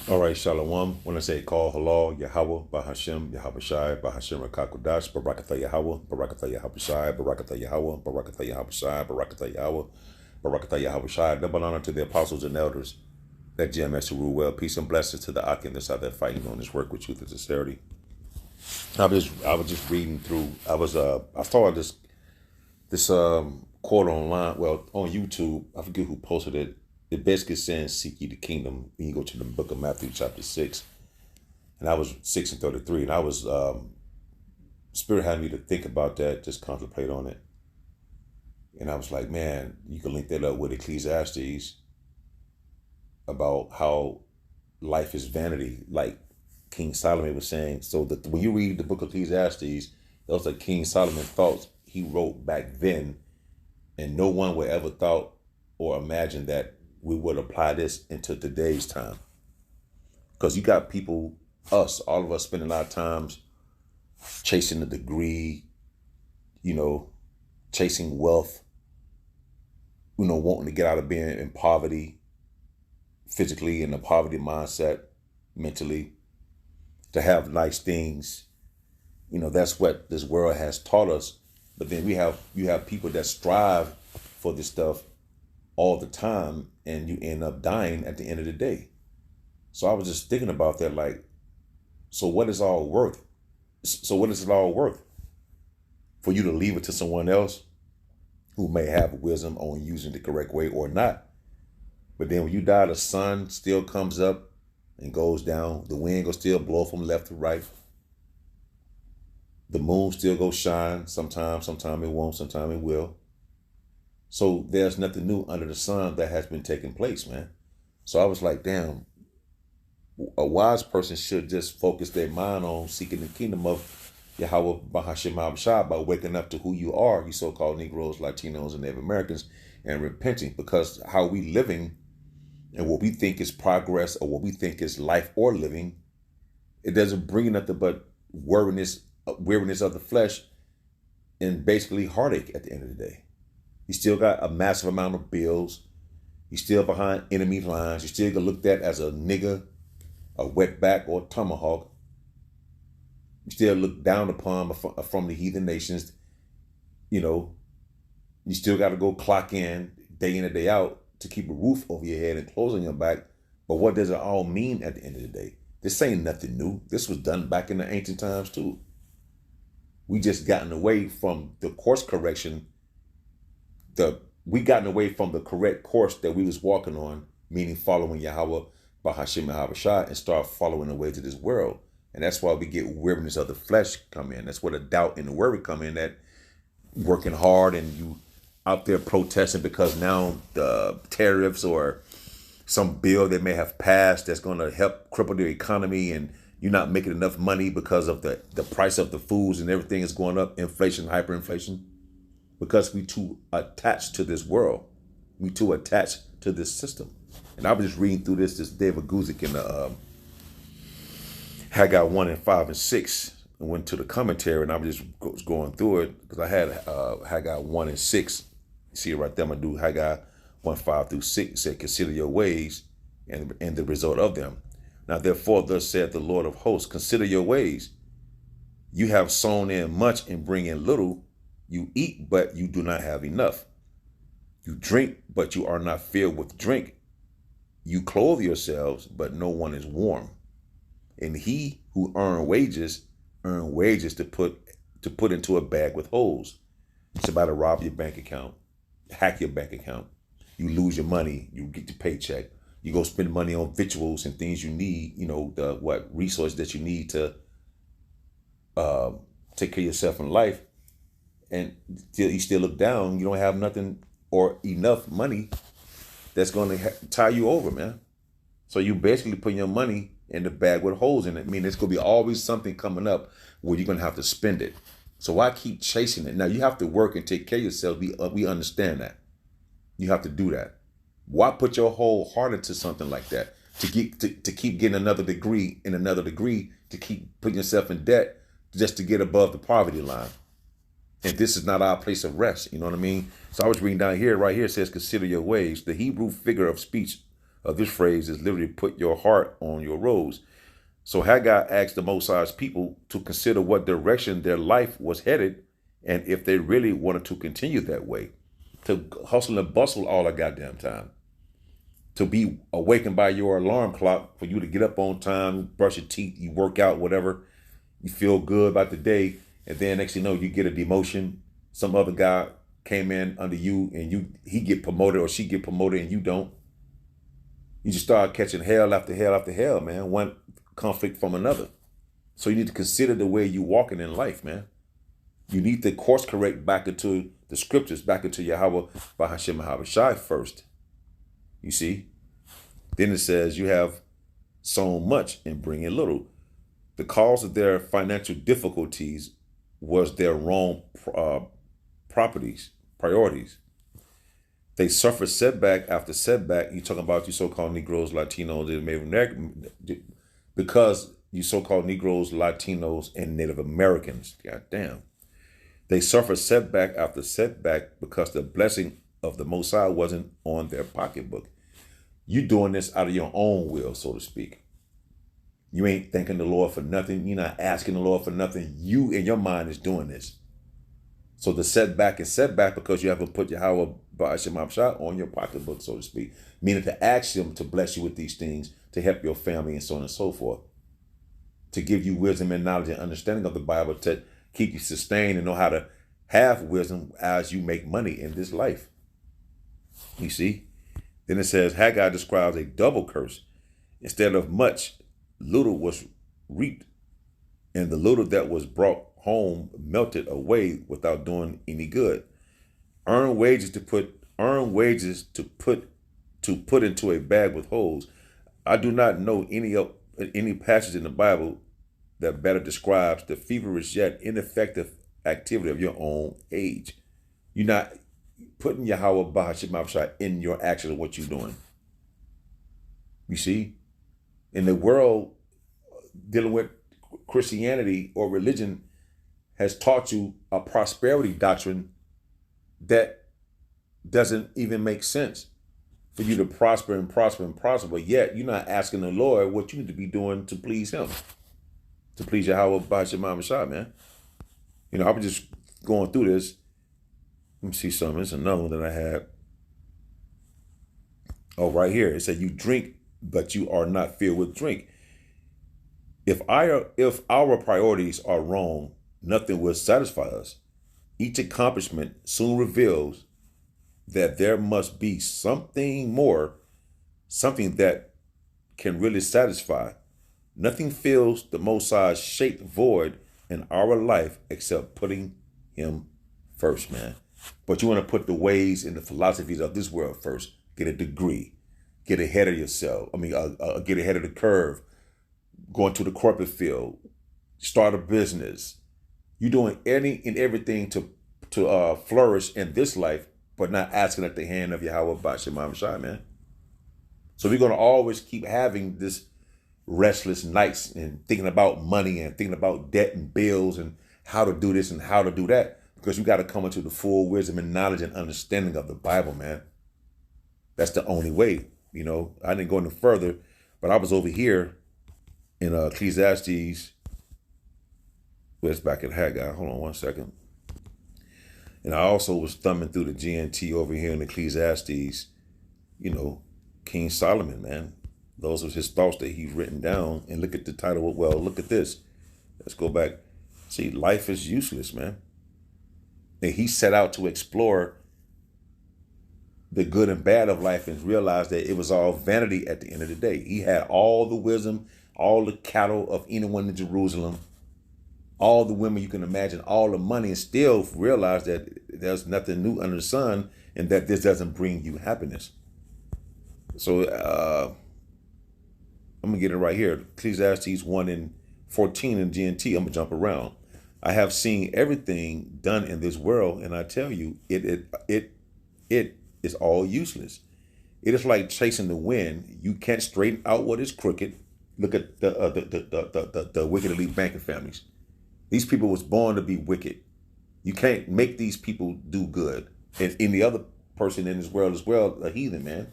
All right, Shalom. When I say call halal, Yahweh, Bahashem, Yahweh Shai, Bahashem Rakakodash, Barakatha Yahweh, Barakatha Yahweh Shai, Barakatha Yahweh, Barakatha Yahweh Shai, Barakatha Yahweh, Barakatha Yahweh Shai. Double honor to the apostles and elders that GMS to rule well. Peace and blessings to the Akim that's out there fighting on this work with truth and sincerity. I was just reading through. I saw this quote online, well, on YouTube. I forget who posted it. It basically saying, "Seek ye the kingdom." When you go to the book of Matthew, chapter 6, and I was 6 and 33, and I was Spirit had me to think about that, just contemplate on it, and I was like, man, you can link that up with Ecclesiastes about how life is vanity, like King Solomon was saying. So that when you read the book of Ecclesiastes, those are King Solomon thoughts he wrote back then, and no one would ever thought or imagine that we would apply this into today's time. Because you got people, all of us spending our times chasing a degree, you know, chasing wealth, wanting to get out of being in poverty, physically, in a poverty mindset, mentally, to have nice things. That's what this world has taught us. But then you have people that strive for this stuff all the time, and you end up dying at the end of the day. So I was just thinking about that, like, so what is all worth? So what is it all worth? For you to leave it to someone else who may have wisdom on using the correct way or not. But then when you die, the sun still comes up and goes down. The wind will still blow from left to right. The moon still goes shine. Sometimes it won't, sometimes it will. So there's nothing new under the sun that has been taking place, man. So I was like, damn, a wise person should just focus their mind on seeking the kingdom of Yahweh Bahashem Abishai by waking up to who you are, you so-called Negroes, Latinos, and Native Americans, and repenting, because how we living and what we think is progress or what we think is life or living, it doesn't bring nothing but weariness of the flesh and basically heartache at the end of the day. You still got a massive amount of bills. You still behind enemy lines. You still get looked at as a nigger, a wetback, or a tomahawk. You still look down upon from the heathen nations. You still got to go clock in and day out to keep a roof over your head and clothes on your back. But what does it all mean at the end of the day? This ain't nothing new. This was done back in the ancient times too. We just gotten away from the course correction. We gotten away from the correct course that we was walking on, meaning following Yahweh, Bahashem Yahweh Shai, and start following the way to this world. And that's why we get weariness of the flesh come in. That's where the doubt and the worry come in, that working hard and you out there protesting because now the tariffs or some bill that may have passed that's going to help cripple the economy, and you're not making enough money because of the price of the foods and everything is going up, inflation, hyperinflation, because we too attached to this world. We too attached to this system. And I was just reading through this David Guzik in the Haggai 1 and 5 and 6, and went to the commentary, and I was just going through it because I had Haggai 1 and 6. You see it right there. I'm going to do Haggai 1, 5 through 6. It said, consider your ways and the result of them. Now, therefore, thus saith the Lord of hosts, consider your ways. You have sown in much and bring in little. You eat, but you do not have enough. You drink, but you are not filled with drink. You clothe yourselves, but no one is warm. And he who earn wages to put into a bag with holes. It's about to rob your bank account, hack your bank account. You lose your money, you get your paycheck. You go spend money on victuals and things you need, the resources that you need to take care of yourself in life. And you still look down, you don't have nothing or enough money that's going to tie you over, man. So you basically put your money in the bag with holes in it. I mean, there's going to be always something coming up where you're going to have to spend it. So why keep chasing it? Now, you have to work and take care of yourself. We understand that. You have to do that. Why put your whole heart into something like that? To keep getting another degree and another degree, to keep putting yourself in debt just to get above the poverty line. And this is not our place of rest. You know what I mean? So I was reading down here, right here, it says, consider your ways. The Hebrew figure of speech of this phrase is literally put your heart on your roads. So Haggai asked the Most High's people to consider what direction their life was headed and if they really wanted to continue that way, to hustle and bustle all the goddamn time, to be awakened by your alarm clock for you to get up on time, brush your teeth, you work out, whatever, you feel good about the day, and then next thing you know, you get a demotion. Some other guy came in under you and he get promoted or she get promoted and you don't. You just start catching hell after hell after hell, man. One conflict from another. So you need to consider the way you walking in life, man. You need to course correct back into the scriptures, back into Yahweh Bahashem Mahabashai first. You see? Then it says you have sown much and bring in little. The cause of their financial difficulties was their wrong priorities. They suffered setback after setback. You're talking about you so-called Negroes, Latinos, and Native Americans, because you so-called Negroes, Latinos, and Native Americans. God damn. They suffered setback after setback because the blessing of the Most High wasn't on their pocketbook. You doing this out of your own will, so to speak. You ain't thanking the Lord for nothing. You're not asking the Lord for nothing. You in your mind is doing this. So the setback is setback because you haven't put Yahweh Ba'ashem Abshah on your pocketbook, so to speak. Meaning to ask him to bless you with these things, to help your family and so on and so forth. To give you wisdom and knowledge and understanding of the Bible, to keep you sustained and know how to have wisdom as you make money in this life. You see? Then it says, Haggai describes a double curse. Instead of much, little was reaped, and the little that was brought home melted away without doing any good. Earn wages to put into a bag with holes. I do not know any passage in the Bible that better describes the feverish yet ineffective activity of your own age. You're not putting Yahweh Bahashem Abshai in your action of what you're doing. You see? In the world, dealing with Christianity or religion has taught you a prosperity doctrine that doesn't even make sense for you to prosper and prosper and prosper, but yet you're not asking the Lord what you need to be doing to please him, to please Yahweh Bahashem Abshai, man. You know, I was just going through this. Let me see something. It's another one that I had. Oh, right here. It said, you drink, but you are not filled with drink. If our priorities are wrong, nothing will satisfy us. Each accomplishment soon reveals that there must be something more, something that can really satisfy. Nothing fills the Most High's shaped void in our life except putting him first, man. But you want to put the ways and the philosophies of this world first. Get a degree. Get ahead of yourself. Get ahead of the curve. Go into the corporate field. Start a business. You're doing any and everything to flourish in this life, but not asking at the hand of Yahweh Ba'ashem Abshai, man. So we're going to always keep having this restless nights and thinking about money and thinking about debt and bills and how to do this and how to do that. Because you got to come into the full wisdom and knowledge and understanding of the Bible, man. That's the only way. You know, I didn't go any further, but I was over here in Ecclesiastes. Well, it's back in Haggai. Hold on one second. And I also was thumbing through the GNT over here in Ecclesiastes. You know, King Solomon, man. Those are his thoughts that he's written down. And look at the title. Well, look at this. Let's go back. See, life is useless, man. And he set out to explore the good and bad of life and realized that it was all vanity at the end of the day. He had all the wisdom, all the cattle of anyone in Jerusalem, all the women you can imagine, all the money, and still realized that there's nothing new under the sun and that this doesn't bring you happiness. So I'm going to get it right here. Ecclesiastes 1:14 in GNT. I'm going to jump around. I have seen everything done in this world, and I tell you, it is all useless. It is like chasing the wind. You can't straighten out what is crooked. Look at the wicked elite banking families. These people was born to be wicked. You can't make these people do good. And the other person in this world as well, a heathen, man.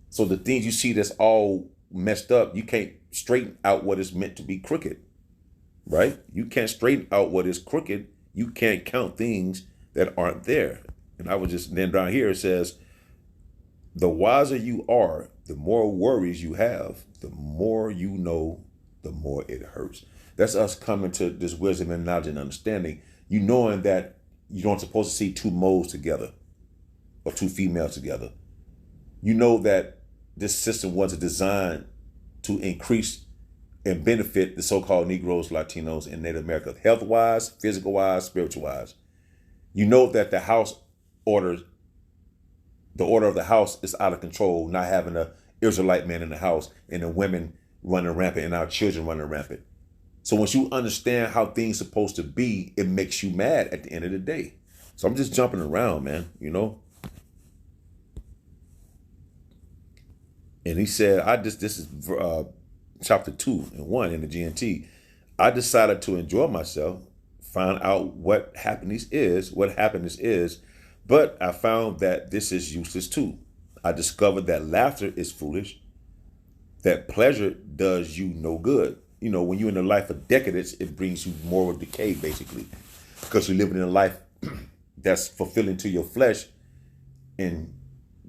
So the things you see that's all messed up, you can't straighten out what is meant to be crooked, right? You can't straighten out what is crooked. You can't count things that aren't there. And I was just, then down here it says, the wiser you are, the more worries you have, the more you know, the more it hurts. That's us coming to this wisdom and knowledge and understanding. You knowing that you don't supposed to see two moles together or two females together. You know that this system wasn't designed to increase and benefit the so-called Negroes, Latinos, and Native Americans, health-wise, physical-wise, spiritual-wise. You know that the house orders, the order of the house is out of control, not having a Israelite man in the house and the women running rampant and our children running rampant. So once you understand how things supposed to be, it makes you mad at the end of the day. So I'm just jumping around, man, you know. And he said, this is chapter 2 and 1 in the GNT. I decided to enjoy myself, find out what happiness is, but I found that this is useless too. I discovered that laughter is foolish, that pleasure does you no good. You know, when you're in a life of decadence, it brings you moral decay, basically, because you're living in a life that's fulfilling to your flesh. And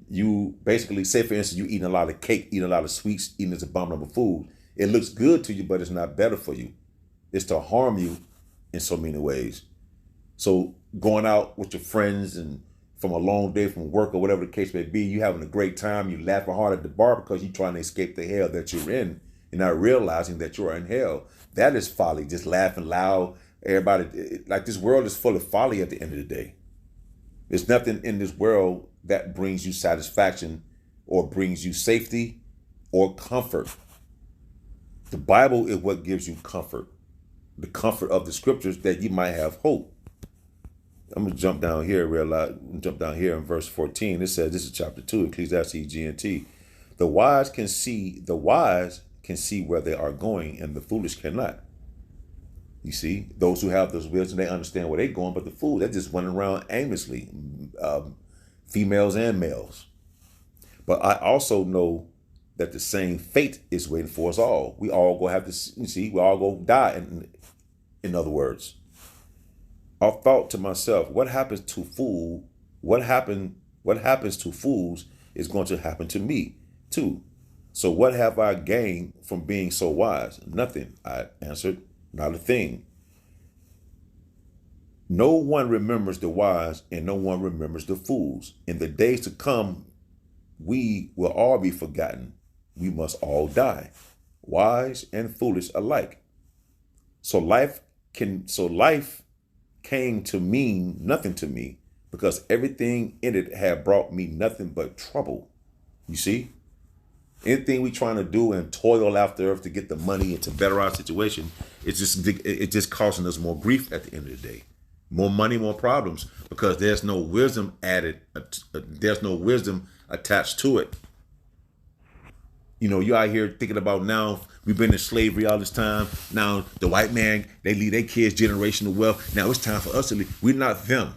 you basically, say for instance, you eating a lot of cake, eating a lot of sweets, eating this abominable food. It looks good to you, but it's not better for you. It's to harm you in so many ways. So going out with your friends and from a long day from work or whatever the case may be, you having a great time, you laughing hard at the bar because you're trying to escape the hell that you're in. You're not realizing that you're in hell. That is folly, just laughing loud. Everybody, like this world is full of folly at the end of the day. There's nothing in this world that brings you satisfaction or brings you safety or comfort. The Bible is what gives you comfort. The comfort of the scriptures that you might have hope. I'm going to jump down here in verse 14. It says, this is chapter 2, Ecclesiastes GNT. The wise can see where they are going, and the foolish cannot. You see, those who have those wisdom, they understand where they're going, but the fool, they're just running around aimlessly, females and males. But I also know that the same fate is waiting for us all. We all go have to, we all go die, in other words. I thought to myself, what happens to fools is going to happen to me too. So what have I gained from being so wise? Nothing, I answered, not a thing. No one remembers the wise and no one remembers the fools. In the days to come, we will all be forgotten. We must all die, wise and foolish alike. So life came to mean nothing to me because everything in it had brought me nothing but trouble. You see? Anything we trying to do and toil after earth to get the money and to better our situation, it's just causing us more grief at the end of the day. More money, more problems, because there's no wisdom added. There's no wisdom attached to it. You know, you out here thinking about now, we've been in slavery all this time. Now the white man, they leave their kids generational wealth. Now it's time for us to leave. We're not them.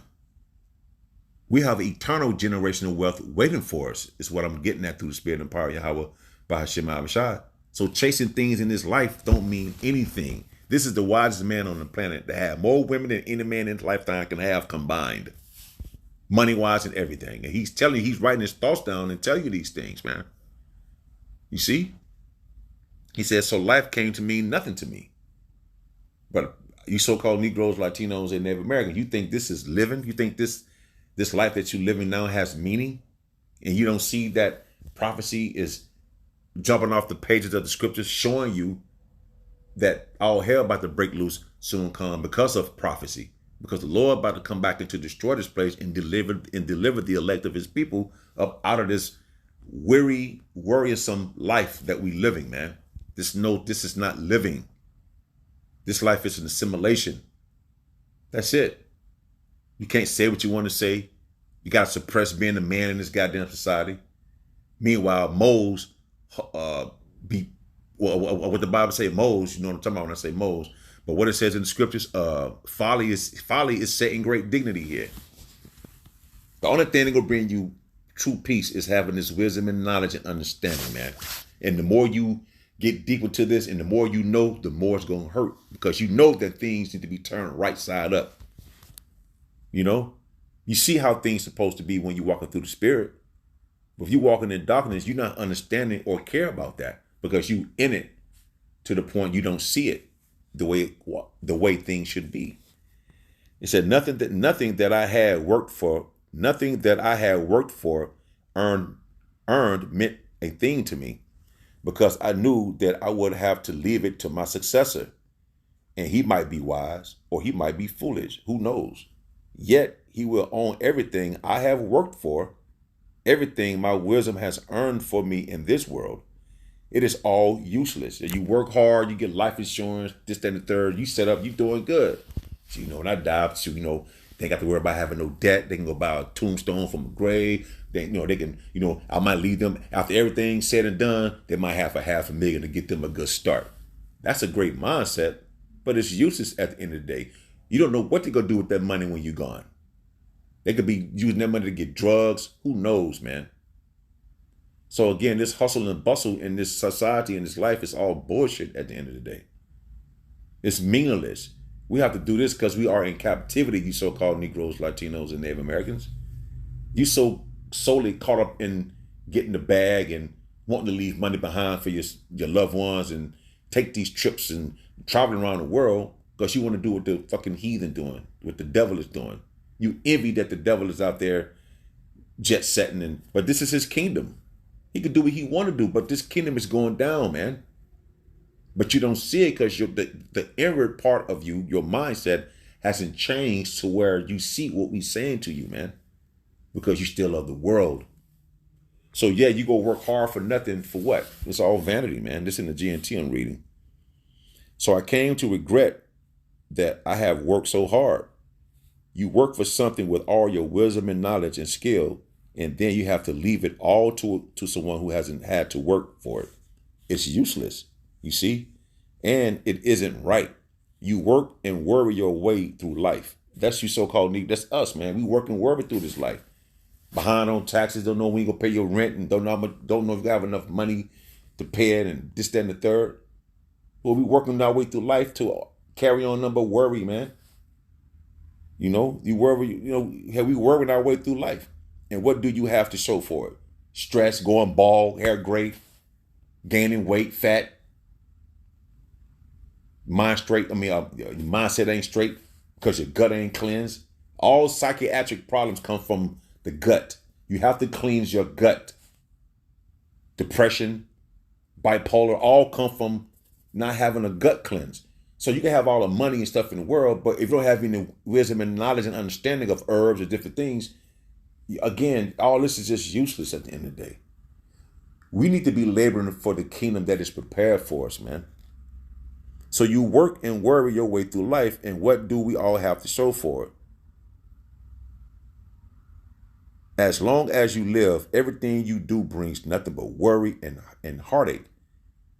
We have eternal generational wealth waiting for us, is what I'm getting at through the Spirit and power of Yahweh by Hashem Abishai. So chasing things in this life don't mean anything. This is the wisest man on the planet to have more women than any man in his lifetime can have combined. Money-wise and everything. And he's telling you, he's writing his thoughts down and telling you these things, man. You see? He says, so life came to mean nothing to me. But you so-called Negroes, Latinos, and Native Americans, you think this is living? You think this life that you're living now has meaning? And you don't see that prophecy is jumping off the pages of the scriptures showing you that all hell about to break loose soon come because of prophecy. Because the Lord about to come back and to destroy this place and deliver the elect of his people up out of this weary, worrisome life that we living, man. This is not living. This life is an assimilation. That's it. You can't say what you want to say. You got to suppress being a man in this goddamn society. Meanwhile, moles what the Bible say, moles, you know what I'm talking about when I say moles. But what it says in the scriptures, folly is set in great dignity here. The only thing that gonna bring you true peace is having this wisdom and knowledge and understanding, man. And the more you get deep into this and the more you know, the more it's going to hurt because you know that things need to be turned right side up. You know, you see how things supposed to be when you're walking through the spirit. But if you're walking in darkness, you're not understanding or care about that because you in it to the point you don't see it the way things should be. It said nothing that I had worked for earned meant a thing to me because I knew that I would have to leave it to my successor, and he might be wise or he might be foolish. Who knows? Yet he will own everything I have worked for, everything my wisdom has earned for me in this world. It is all useless. You work hard, you get life insurance, this, that, and the third. You set up, you doing good. So, when I die, so, they ain't got to worry about having no debt. They can go buy a tombstone from a grave. They can, I might leave them after everything's said and done. They might have $500,000 to get them a good start. That's a great mindset, but it's useless at the end of the day. You don't know what they're going to do with that money when you're gone. They could be using that money to get drugs. Who knows, man? So again, this hustle and bustle in this society and this life is all bullshit at the end of the day. It's meaningless. We have to do this because we are in captivity, you so-called Negroes, Latinos, and Native Americans. You so solely caught up in getting the bag and wanting to leave money behind for your loved ones and take these trips and traveling around the world because you want to do what the fucking heathen doing, what the devil is doing. You envy that the devil is out there jet setting, but this is his kingdom. He can do what he want to do, but this kingdom is going down, man. But you don't see it because the inward part of you, your mindset, hasn't changed to where you see what we're saying to you, man. Because you still love the world. So yeah, you go work hard for nothing for what? It's all vanity, man. This in the GNT I'm reading. So I came to regret that I have worked so hard. You work for something with all your wisdom and knowledge and skill, and then you have to leave it all to someone who hasn't had to work for it. It's useless, you see? And it isn't right. You work and worry your way through life. That's you so-called need. That's us, man. We work and worry through this life. Behind on taxes, don't know when you're going to pay your rent, and don't know if you have enough money to pay it, and this, that, and the third. Well, we working our way through life to carry on number worry, man. You worry, we worrying our way through life. And what do you have to show for it? Stress, going bald, hair gray, gaining weight, fat, mind straight. Your mindset ain't straight because your gut ain't cleansed. All psychiatric problems come from the gut. You have to cleanse your gut. Depression, bipolar, all come from not having a gut cleanse. So you can have all the money and stuff in the world, but if you don't have any wisdom and knowledge and understanding of herbs or different things, again, all this is just useless at the end of the day. We need to be laboring for the kingdom that is prepared for us, man. So you work and worry your way through life, and what do we all have to show for it? As long as you live, everything you do brings nothing but worry and heartache.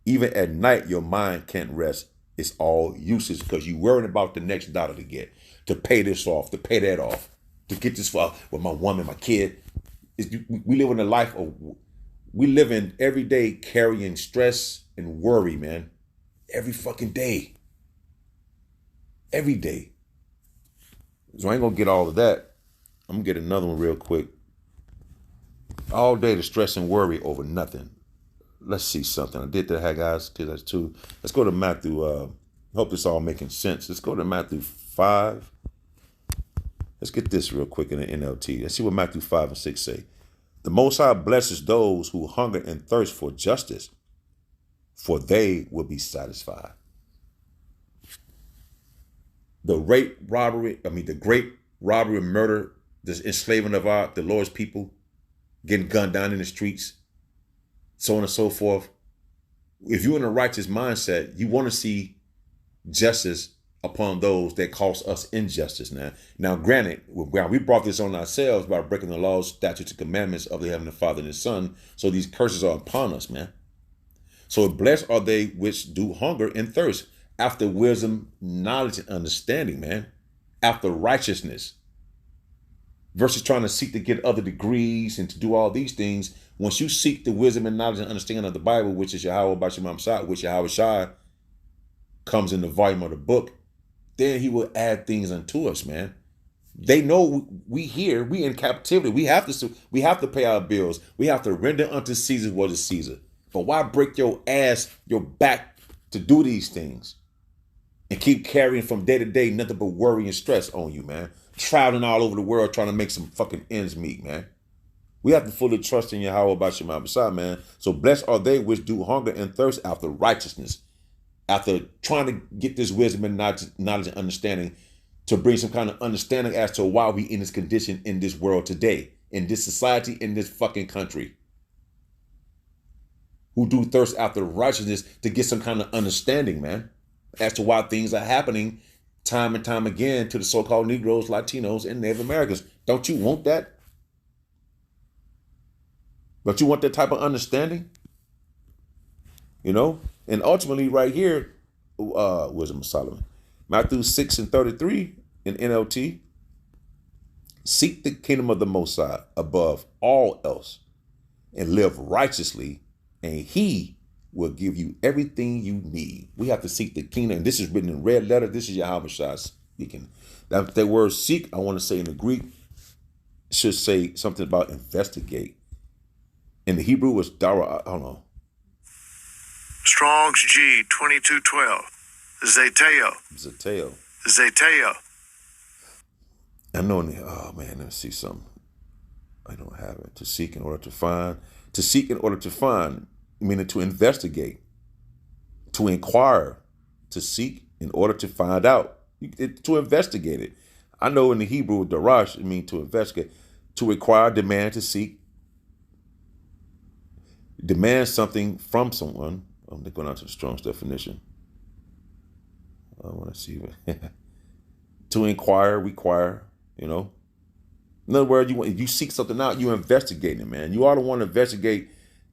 Even at night, your mind can't rest. It's all useless because you're worrying about the next dollar to get, to pay this off, to pay that off, to get this for with my woman, my kid. We live in a life of, we live in every day carrying stress and worry, man. Every fucking day. Every day. So I ain't gonna get all of that. I'm gonna get another one real quick. All day the stress and worry over nothing. Let's see something. I did that, hey guys. Did that too. Let's go to Matthew. Hope this all making sense. Let's go to Matthew 5. Let's get this real quick in the NLT. Let's see what Matthew 5 and 6 say. The Most High blesses those who hunger and thirst for justice, for they will be satisfied. The great robbery and murder, this enslaving of the Lord's people, getting gunned down in the streets, so on and so forth. If you're in a righteous mindset, you want to see justice upon those that cause us injustice. Now, granted, we brought this on ourselves by breaking the laws, statutes, and commandments of the Heavenly Father and His Son. So these curses are upon us, man. So blessed are they which do hunger and thirst after wisdom, knowledge, and understanding, man. After righteousness. versus trying to seek to get other degrees and to do all these things. Once you seek the wisdom and knowledge and understanding of the Bible, which is Yahweh Bashimam Shah, which Yahweh Shah comes in the volume of the book, then he will add things unto us, man. They know we here, we in captivity. We have to pay our bills. We have to render unto Caesar what is Caesar. But why break your ass, your back to do these things and keep carrying from day to day nothing but worry and stress on you, man? Traveling all over the world trying to make some fucking ends meet, man. We have to fully trust in Yahweh Bashimam Bashah, man. So blessed are they which do hunger and thirst after righteousness, after trying to get this wisdom and knowledge and understanding, to bring some kind of understanding as to why we in this condition in this world today, in this society, in this fucking country. Who do thirst after righteousness to get some kind of understanding, man, as to why things are happening time and time again to the so-called Negroes, Latinos, and Native Americans. Don't you want that? Don't you want that type of understanding? You know? And ultimately right here, Wisdom of Solomon, Matthew 6:33 in NLT, seek the kingdom of the Most High above all else and live righteously, and he will give you everything you need. We have to seek the kingdom. And this is written in red letter. This is Yahweh Shah speaking. That word seek, I want to say in the Greek, should say something about investigate. In the Hebrew, was dara, I don't know. Strong's G 2212. Zeteo. I know, oh man, let me see something. I don't have it. To seek in order to find. To seek in order to find, meaning to investigate, to inquire, to seek in order to find out, to investigate it. I know in the Hebrew, darash, it means to investigate, to require, demand, to seek, demand something from someone. I'm going out to the Strong's definition. I want to see to inquire, require, you know. In other words, you seek something out, you investigate it, man. You ought to want to investigate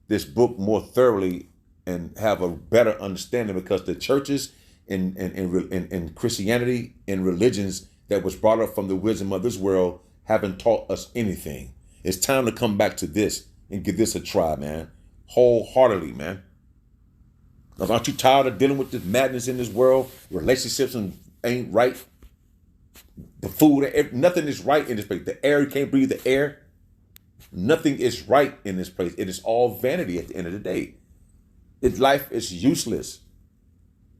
this book more thoroughly and have a better understanding, because the churches and Christianity and religions that was brought up from the wisdom of this world haven't taught us anything. It's time to come back to this and give this a try, man. Wholeheartedly, man. Aren't you tired of dealing with this madness in this world? Relationships ain't right. The food, nothing is right in this place. The air, you can't breathe the air. Nothing is right in this place. It is all vanity at the end of the day. Life is useless.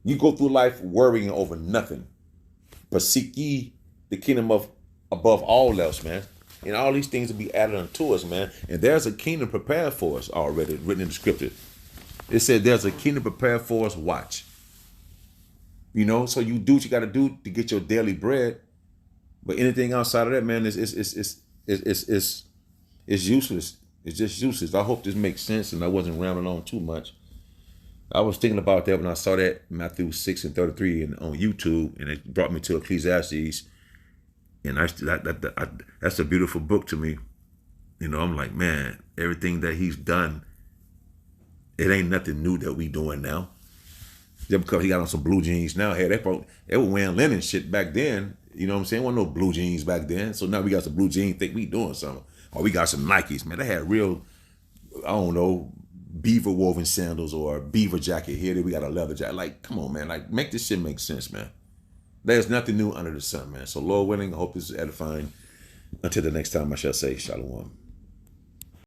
You go through life worrying over nothing. But seek ye the kingdom of above all else, man. And all these things will be added unto us, man. And there's a kingdom prepared for us already, written in the scripture. It said there's a kingdom prepared for us. Watch. You know, so you do what you got to do to get your daily bread. But anything outside of that, man, is useless. It's just useless. I hope this makes sense and I wasn't rambling on too much. I was thinking about that when I saw that Matthew 6:33 on YouTube, and it brought me to Ecclesiastes. And that's a beautiful book to me. You know, I'm like, man, everything that he's done, it ain't nothing new that we doing now. Just because he got on some blue jeans now, hey, they were wearing linen shit back then. You know what I'm saying? There wasn't no blue jeans back then. So now we got some blue jeans, think we doing something. Or we got some Nikes, man. They had real, I don't know, beaver woven sandals or a beaver jacket. Here we got a leather jacket. Like, come on, man. Like, make this shit make sense, man. There's nothing new under the sun, man. So Lord willing, I hope this is edifying. Until the next time, I shall say shalom.